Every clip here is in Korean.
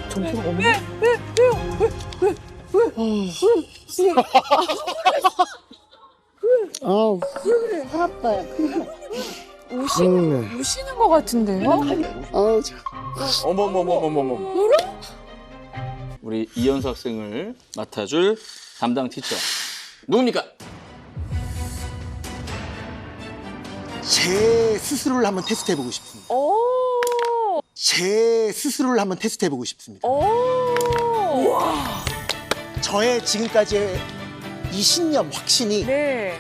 점수가 없네. 아, 살았다. 우시는 것 같은데요? 아우, 참. 어머머머머머머. 우리 이현수 학생을 맡아줄 담당 티처 누굽니까? 제 스스로를 한번 테스트해보고 싶습니다. 제 스스로를 한번 테스트해보고 싶습니다. 저의 지금까지의 이 신념, 확신이 네.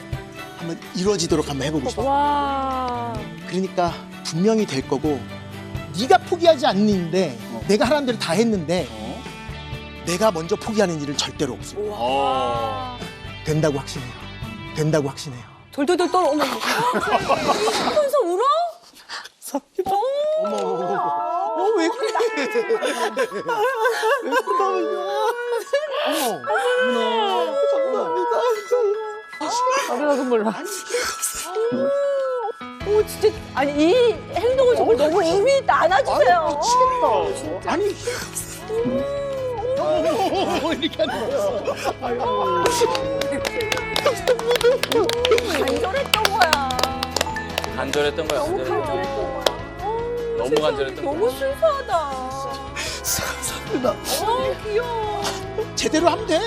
한번 이루어지도록 한번 해보고 싶어요. 와. 그러니까 분명히 될 거고, 네가 포기하지 않는 일인데 내가 하라는 대로 다 했는데 내가 먼저 포기하는 일은 절대로 없습니다. 된다고 확신해요. 된다고 확신해요. 돌돌돌 떨어. 어머. 하면서 울어? 어머, 왜 그래? 어머, 감사합니다. 나도 몰라. 오 진짜 아니 이 행동을 정말 너무 의미 있다. 안아주세요. 미치겠다. 아니. 이렇게 하는 거야. 간절했던 거야. 간절했던 거야. 너무 간절했던 거야. 간절했던 거야. 너무 간절했던 너무 거야. 순수하다. 감사합니다. 귀여워. 제대로 하면 돼.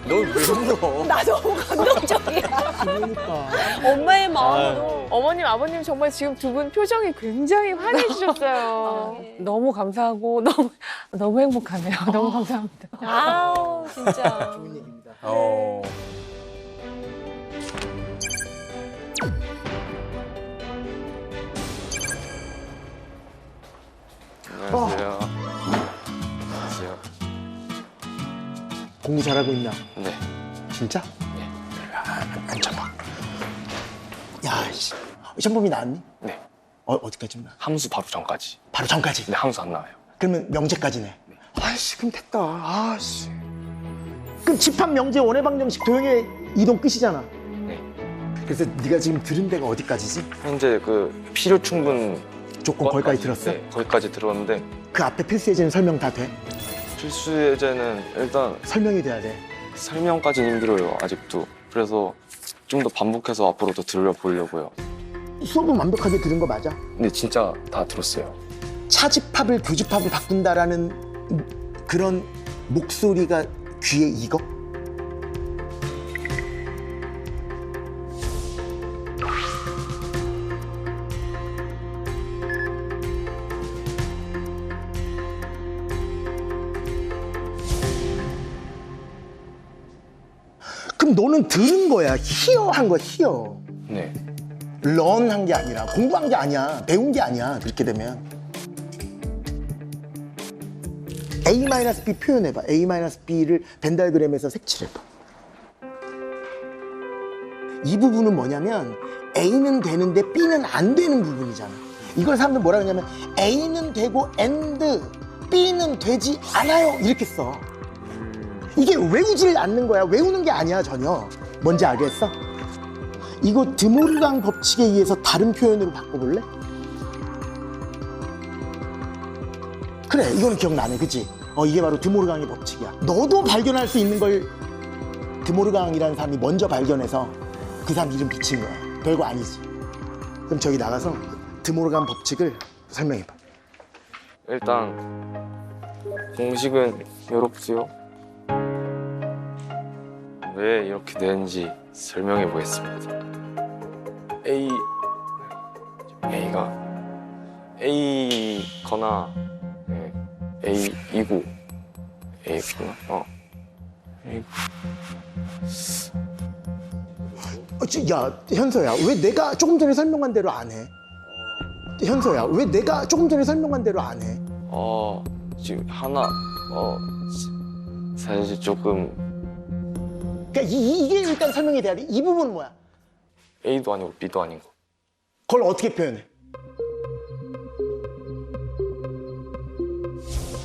널 왜 울어? 나 너무 감동적이야. 그러니까. 엄마의 마음으로. 어머님, 아버님 정말 지금 두 분 표정이 굉장히 환해지셨어요. 너무 감사하고 너무 행복하네요. 너무 감사합니다. 아우 진짜. 좋은 얘기입니다. 안녕하세요. 안녕하세요. 공부 잘하고 있나? 네. 진짜? 네. 앉아봐. 야, 씨. 시험범위 나왔니? 네. 어디까지 나? 함수 바로 전까지. 바로 전까지. 근데 함수 안 나와요. 그러면 명제까지네. 아이씨, 그럼 됐다. 아씨. 그럼 집합 명제 원의 방정식 도형의 이동 끝이잖아. 네. 그래서 네가 지금 들은 데가 어디까지지? 현재 그 필요 충분 조건 거기까지 들었어? 네, 거기까지 들었는데 그 앞에 필수 예제는 설명 다 돼? 필수 예제는 일단 설명이 돼야 돼. 설명까지는 힘들어요. 아직도. 그래서 좀 더 반복해서 앞으로 더 들려보려고요. 수업은 완벽하게 들은 거 맞아? 근데 진짜 다 들었어요. 차집합을 교집합을 바꾼다라는 그런 목소리가 귀에 익어? 그럼 너는 들은 거야. 히어 한 거야, 히어. 네. 런 한 게 아니라, 공부한 게 아니야. 배운 게 아니야. 그렇게 되면. A-B 표현해봐. A-B를 벤 다이어그램에서 색칠해봐. 이 부분은 뭐냐면 A는 되는데 B는 안 되는 부분이잖아. 이걸 사람들 뭐라 그러냐면 A는 되고 and B는 되지 않아요. 이렇게 써. 이게 외우질 않는 거야. 외우는 게 아니야, 전혀. 뭔지 알겠어? 이거 드모르강 법칙에 의해서 다른 표현으로 바꿔볼래? 그래, 이거는 기억나네, 그치? 이게 바로 드모르강의 법칙이야. 너도 발견할 수 있는 걸 드모르강이라는 사람이 먼저 발견해서 그 사람 이름 붙인 거야. 별거 아니지. 그럼 저기 나가서 드모르강 법칙을 설명해봐. 일단 공식은 이렇지요. 왜 이렇게 되는지 설명해 보겠습니다. A가 A거나 A이고 A구나. A고. 야, 현서야, 왜 내가 조금 전에 설명한 대로 안 해? 현서야, 왜 내가 조금 전에 설명한 대로 안 해? 지금 하나 사실 조금 그러니까 이게 일단 설명이 돼야 돼. 이 부분은 뭐야? A도 아니고 B도 아니고. 그걸 어떻게 표현해?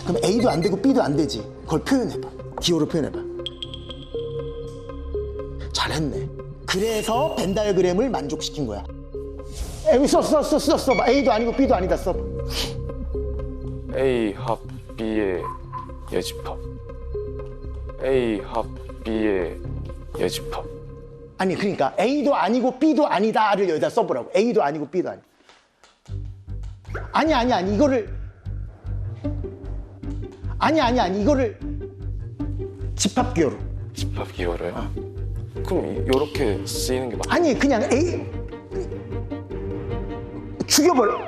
그럼 A도 안 되고 B도 안 되지. 그걸 표현해봐. 기호로 표현해봐. 잘했네. 그래서 벤 다이어그램을 만족시킨 거야. 여기 써. A도 아니고 B도 아니다 써. A 합 B의 예집합. A 합 B의 예집합. 아니 그러니까 A도 아니고 B도 아니다를 여기다 써보라고. A도 아니고 B도 아니. 아니 이거를 아니 이거를 집합기호로. 집합 기호를. 그럼 이렇게 쓰이는 게 맞아? 아니 그냥 A 죽여버려.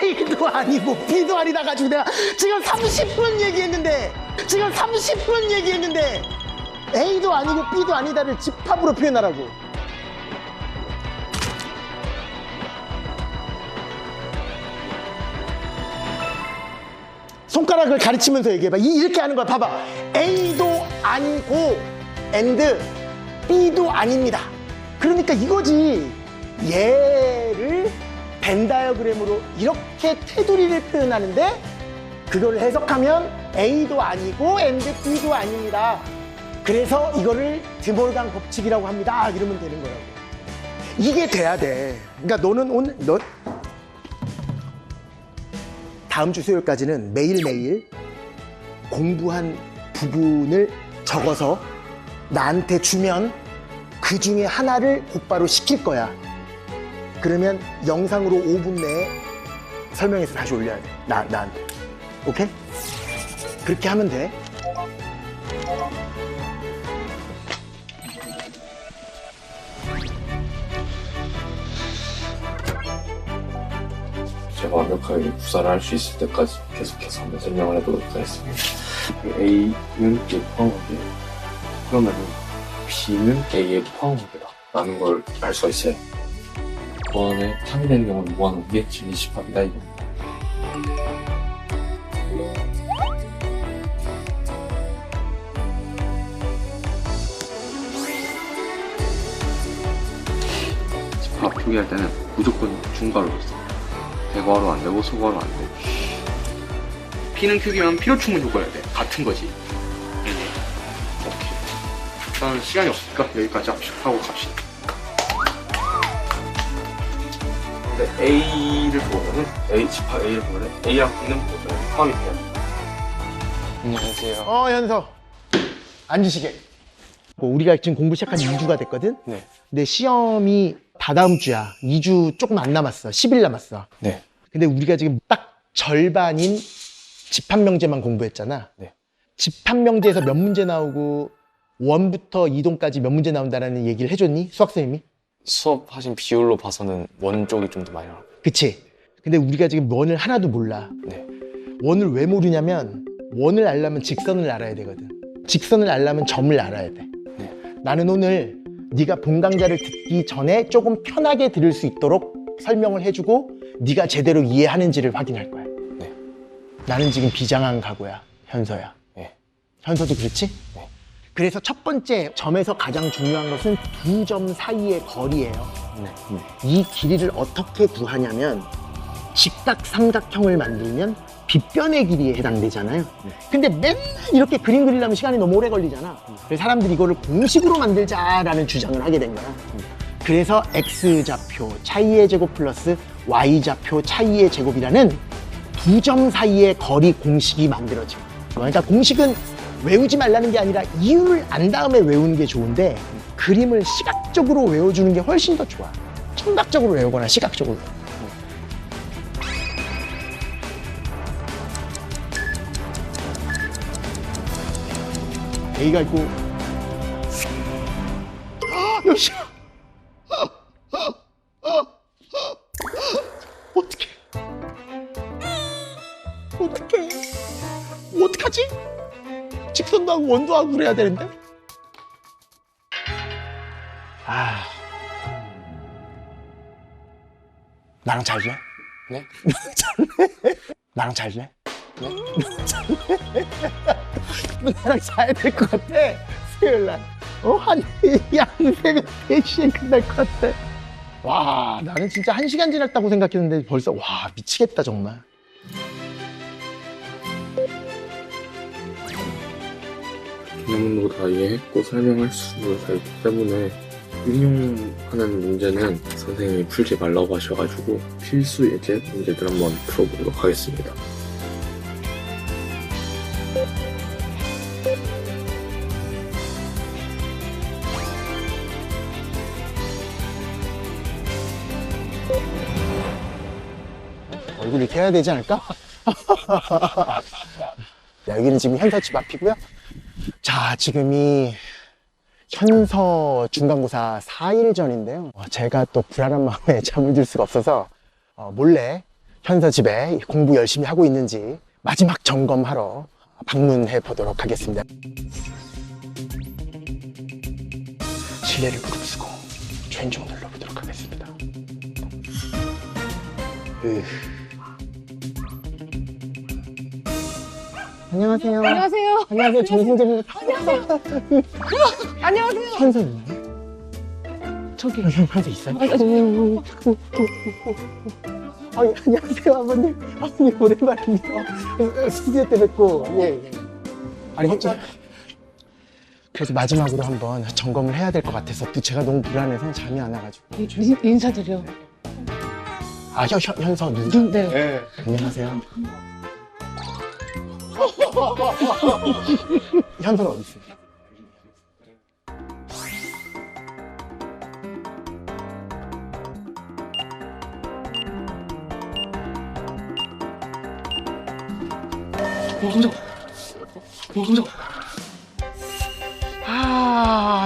A도 아니고 B도 아니다 가지고 내가 지금 30분 얘기했는데 A도 아니고 B도 아니다를 집합으로 표현하라고. 손가락을 가르치면서 얘기해봐. 이렇게 하는 거야. 봐봐. A도 아니고 and B도 아닙니다. 그러니까 이거지. 얘를 벤 다이어그램으로 이렇게 테두리를 표현하는데 그걸 해석하면 A도 아니고 and B도 아닙니다. 그래서 이거를 드몰간 법칙이라고 합니다. 이러면 되는 거라고. 이게 돼야 돼. 그러니까 너는 다음 주 수요일까지는 매일매일 공부한 부분을 적어서 나한테 주면 그 중에 하나를 곧바로 시킬 거야. 그러면 영상으로 5분 내에 설명해서 다시 올려야 돼. 나한테. 오케이? 그렇게 하면 돼. 제가 완벽하게 구사를 할 수 있을 때까지 계속해서 한번 설명을 해보도록 하겠습니다. A는 B에 포함하게, 그러면은 B는 A에 포함하게다 라는 걸 알 수가 있어요. 이번에 상대된 경우를 모아놓은 게 진리집합이다 이겁니다. 집합 표기할 때는 무조건 중괄호로 써. 대괄호 안 되고 소괄호 안 되고. P는 Q기면 필요충분 조건해야 돼. 같은 거지. 오케이. 일단 시간이 없으니까 여기까지 하고 갑시다. 근데 A를 보면은 집합 A를 보면은 A랑 B는 보면 포함이 돼요. 안녕하세요. 현서. 앉으시게. 우리가 지금 공부 시작한 지 2주가 됐거든? 네. 근데 시험이 다다음 주야. 2주 조금 안 남았어. 10일 남았어. 네. 근데 우리가 지금 딱 절반인 집합명제만 공부했잖아. 네. 집합명제에서 몇 문제 나오고 원부터 이동까지 몇 문제 나온다는 얘기를 해줬니? 수학선생님이? 수업하신 비율로 봐서는 원 쪽이 좀 더 많이 나와요. 그치? 근데 우리가 지금 원을 하나도 몰라. 네. 원을 왜 모르냐면 원을 알려면 직선을 알아야 되거든. 직선을 알려면 점을 알아야 돼. 네. 나는 오늘 네가 본 강좌를 듣기 전에 조금 편하게 들을 수 있도록 설명을 해주고 네가 제대로 이해하는지를 확인할 거야. 네. 나는 지금 비장한 각오야, 현서야. 네. 현서도 그렇지? 네. 그래서 첫 번째 점에서 가장 중요한 것은 두 점 사이의 거리예요. 네. 이 길이를 어떻게 구하냐면 직각삼각형을 만들면 빗변의 길이에 해당되잖아요. 근데 맨날 이렇게 그림 그리려면 시간이 너무 오래 걸리잖아. 그래서 사람들이 이거를 공식으로 만들자라는 주장을 하게 된 거야. 그래서 X좌표 차이의 제곱 플러스 Y좌표 차이의 제곱이라는 두 점 사이의 거리 공식이 만들어진 거야. 그러니까 공식은 외우지 말라는 게 아니라 이유를 안 다음에 외우는 게 좋은데 그림을 시각적으로 외워주는 게 훨씬 더 좋아. 청각적으로 외우거나 시각적으로. A가 있고 여시 어떡하지? 직선도 하고 원도 하고 그래야 되는데. 나랑 잘 지내? 네? 나랑 잘 지내? 네? 나랑 자야 될 것 같아. 수요일 날. 한 새벽 3시에 끝날 것 같아. 와, 나는 진짜 1시간 지났다고 생각했는데 벌써 와, 미치겠다 정말. 개념도 다 이해했고 설명할 수가 있기 때문에 응용하는 문제는 선생님이 풀지 말라고 하셔가지고 필수 예제 문제들 한번 풀어보도록 하겠습니다. 얼굴 이렇게 해야 되지 않을까? 자, 여기는 지금 현서 집 앞이고요. 자, 지금이 현서 중간고사 4일 전인데요. 제가 또 불안한 마음에 잠을 들 수가 없어서 몰래 현서 집에 공부 열심히 하고 있는지 마지막 점검하러 방문해 보도록 하겠습니다. 실내를 무릅쓰고 최인종 눌러보도록 하겠습니다. 안녕하세요. 안녕하세요. 안녕하세요. 정승재입니다. 안녕하세요. 현서 있나요? 저기. 현서 있어요? 안녕하세요, 아버님. 아버님, 오랜만입니다. 스튜디오 때 뵙고. 예. 아니, 그래서 마지막으로 한번 점검을 해야 될 것 같아서 또 제가 너무 불안해서 잠이 안 와가지고. 인사드려. 아, 현서 누구? 네. 안녕하세요. 현서는 어디 있어요?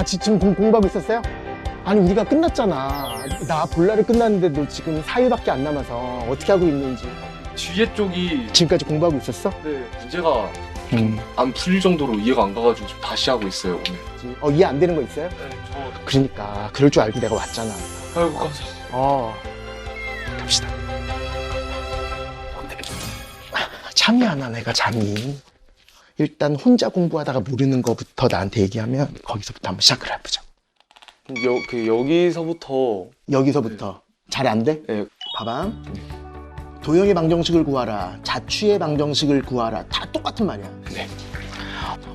지금 공부하고 있었어요? 아니, 우리가 끝났잖아. 나 볼날이 끝났는데도 지금 4일밖에 안 남아서 어떻게 하고 있는지. 뒤에 쪽이 지금까지 공부하고 있었어? 네, 문제가 안 풀릴 정도로 이해가 안 가가지고 지금 다시 하고 있어요 오늘. 이해 안 되는 거 있어요? 네, 그러니까 그럴 줄 알고 내가 왔잖아. 아이고 감사합니다. 갑시다. 잠이 안 와, 내가 잠이. 일단 혼자 공부하다가 모르는 거부터 나한테 얘기하면 거기서부터 한번 시작을 해보자. 여기서부터 잘 안 돼? 네. 봐봐. 도형의 방정식을 구하라, 자취의 방정식을 구하라, 다 똑같은 말이야. 네.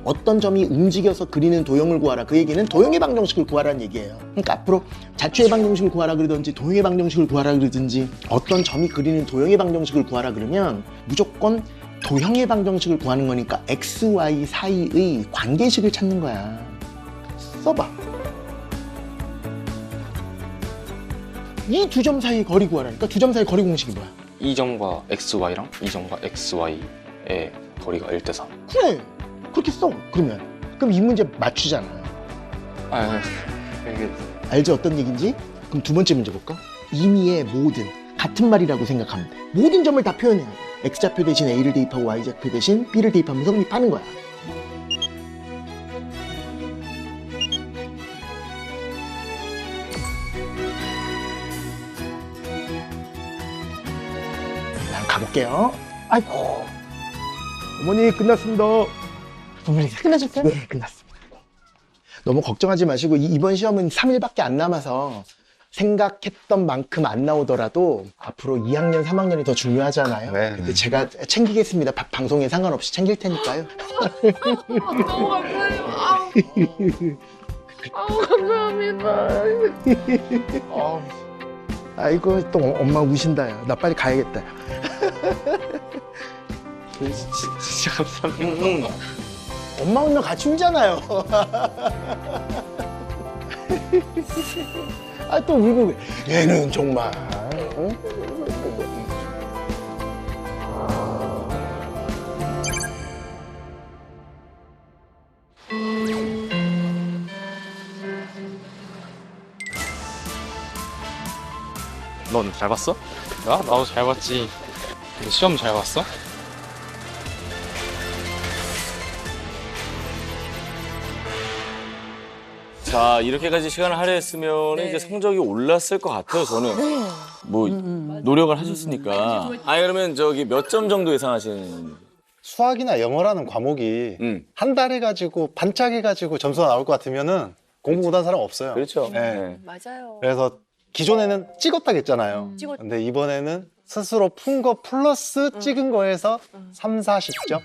어떤 점이 움직여서 그리는 도형을 구하라, 그 얘기는 도형의 방정식을 구하라는 얘기예요. 그러니까 앞으로 자취의 방정식을 구하라 그러든지 도형의 방정식을 구하라 그러든지 어떤 점이 그리는 도형의 방정식을 구하라 그러면 무조건 도형의 방정식을 구하는 거니까 x, y 사이의 관계식을 찾는 거야. 써봐. 이 두 점 사이의 거리 구하라니까. 두 점 사이 거리 공식이 뭐야? 이 점과 xy랑 이 점과 xy의 거리가 1대3. 그래, 그렇게 써. 그럼 이 문제 맞추잖아. 이게 알지 어떤 얘기인지? 그럼 두 번째 문제 볼까? 임의의 모든 같은 말이라고 생각하면 돼. 모든 점을 다 표현해야 돼. x좌표 대신 a를 대입하고 y좌표 대신 b를 대입하면 성립하는 거야. 난 가볼게요. 아이고, 어머니 끝났습니다. 어머니 끝나셨어요? 네, 끝났습니다. 너무 걱정하지 마시고 이번 시험은 3일밖에 안 남아서 생각했던 만큼 안 나오더라도 앞으로 2학년, 3학년이 더 중요하잖아요. 네. 근데 제가 챙기겠습니다. 방송에 상관없이 챙길 테니까요. 너무 감사해요. 아우 감사합니다. 아이고, 또 엄마 우신다. 야. 나 빨리 가야겠다. 진짜 감사합니다. 엄마 오면 같이 울잖아요. 아, 또 울고 그래. 얘는 정말. 응? 넌 잘 봤어? 나도 잘 봤지. 근데 시험 잘 봤어? 자, 이렇게까지 시간을 할애했으면 이제 성적이 올랐을 것 같아요, 저는. 뭐, 노력을 하셨으니까. 아니, 그러면 몇 점 정도 예상하시는? 수학이나 영어라는 과목이 한 달 해가지고 반짝해가지고 점수가 나올 것 같으면은 공부 못한 사람 없어요. 그렇죠. 네. 맞아요. 그래서 기존에는 찍었다고 했잖아요. 찍었- 근데 이번에는 스스로 푼 거 플러스 찍은 거에서 3, 40점?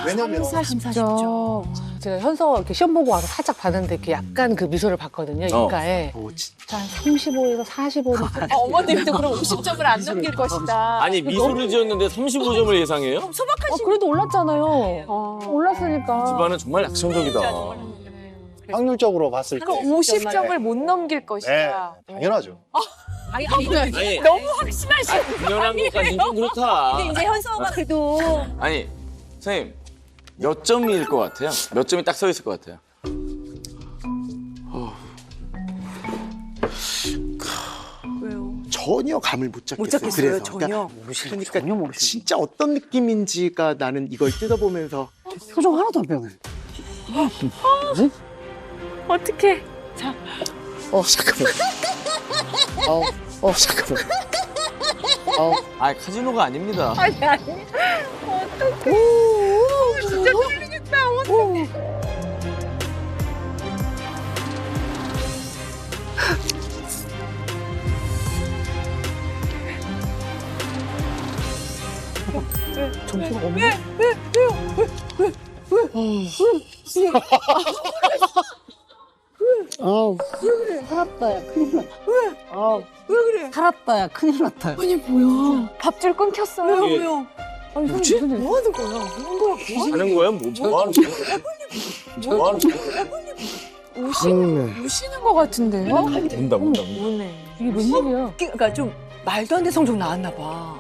왜냐면 40점. 제가 현서 이렇게 시험 보고 와서 살짝 봤는데 이렇게 약간 그 미소를 봤거든요. 입가에. 한 35에서 45는. 어머님도 그럼 50점을 안 넘길 것이다. 아니 미소를 지었는데 35점을 예상해요? 소박하신 그래도 올랐잖아요. 올랐으니까. 집안은 정말 약천적이다. 확률적으로 봤을 때. 그러니까 50점을 못 넘길 네, 것이다. 당연하죠. 아니, 너무 확신하시네. 당연한 것까지는 좀 그렇다. 근데 이제 현서가 그래도 아니 선생님 몇 점일 것 같아요? 몇 점이 딱 서 있을 것 같아요? 전혀 감을 못 잡겠어요. 못 잡겠어요, 그래서. 전혀. 그러니까 진짜 어떤 느낌인지가 나는 이걸 뜯어보면서 표정 하나도 안 변해. 어떡해. 잠깐만. 잠깐만. 아 카지노가 아닙니다. 아니. 어떡해. 진짜 떨리겠다. 어떡해. 점수가 없네. 아우, 살았다, 야, 큰일 났다. 아우, 왜 그래? 살았다, 야, 큰일 났다. 아니 뭐야. 밥줄 끊겼어요. 왜요? 아니 뭐지? 뭐 하는 거야? 하는 거야? 뭐 하는 거야? 뭐 하는 거야? 우시는 거 같은데요? 운다. 뭐네. 이게 웬일이야? 그러니까 좀 말도 안 되는 성적 나왔나 봐.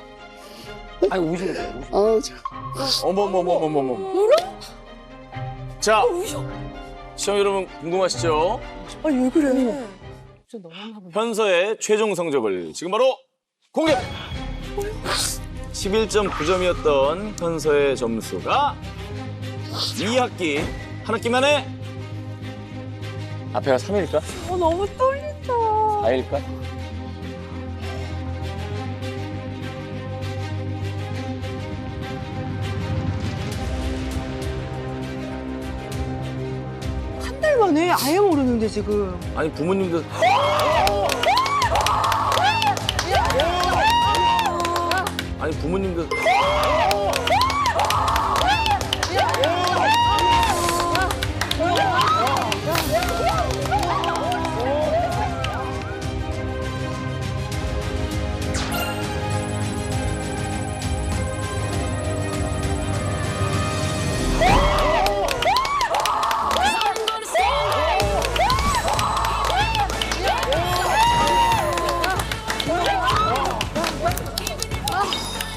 아니, 우시는 거야, 우시는 아우, 어머머머머머머. 자, 시청 여러분 궁금하시죠? 아니 왜 그래? 진짜 너무나 보다. 현서의 최종 성적을 지금 바로 공개! 11.9점이었던 현서의 점수가 2학기 한 학기 만에 앞에가 3일까? 너무 떨린다. 4일까? 한 달 만에 아예 모르는데 지금. 아니 부모님도 아니 부모님도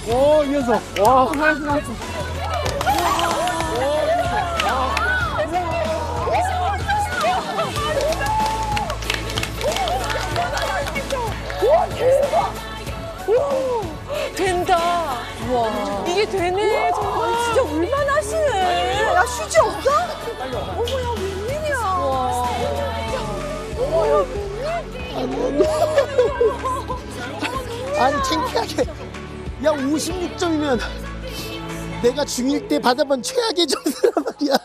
오, 이 녀석. 와. 된다. 와. 이게 되네. 정말 진짜 울만하시네. 야 휴지 없어? 어머야 웬일이야. 어머야 아니 창피하게. 야 56점이면 내가 중1 때 받아본 최악의 점수란 말이야.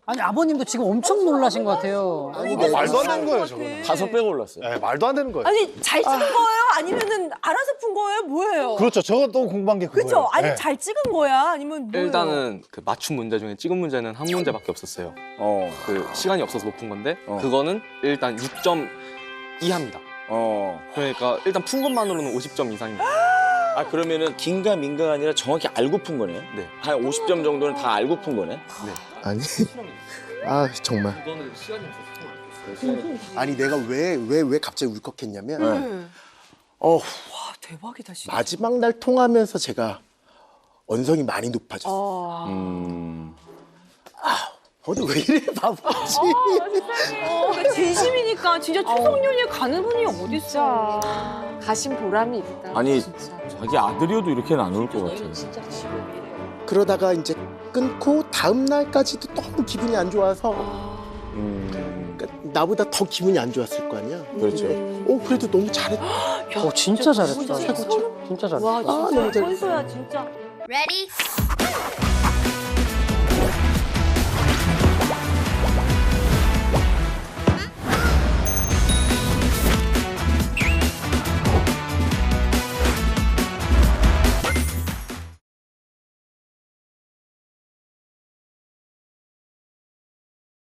아니, 아버님도 지금 엄청 놀라신 것 같아요. 아니 말도 안 되는 거예요, 저거는. 5배 올랐어요. 네, 말도 안 되는 거예요. 아니 잘 찍은 거예요? 아니면은 알아서 푼 거예요? 뭐예요? 그렇죠. 저거 또 공부한 게 그거예요. 그렇죠. 아니 네. 잘 찍은 거야? 아니면 뭐예요? 일단은 그 맞춤 문제 중에 찍은 문제는 한 문제밖에 없었어요. 그 시간이 없어서 못 푼 건데 그거는 일단 6점 이하입니다. 그러니까 일단 푼 것만으로는 50점 이상입니다. 아 그러면은 긴가 민가가 아니라 정확히 알고 푼 거네요? 네. 한 50점 정도는 다 알고 푼 거네? 네. 아니 아 정말 그거는 시간이 없어서 아니 내가 왜 갑자기 울컥했냐면 와 대박이다 진짜. 마지막 날 통하면서 제가 언성이 많이 높아졌어. 너도 왜 이래 바보지? 진심이니까 진짜 추석연휴에 가는 분이 어딨어. 가신 보람이 있다. 아니 진짜. 자기 아들이어도 이렇게는 안 올 것 같아요. 그러다가 이제 끊고 다음 날까지도 너무 기분이 안 좋아서 그러니까 나보다 더 기분이 안 좋았을 거 아니야. 그렇죠. 그래도 너무 잘했다. 진짜 잘했다. 진짜 잘했다. 와 너무 진짜 잘했어. 선수야 진짜. Ready?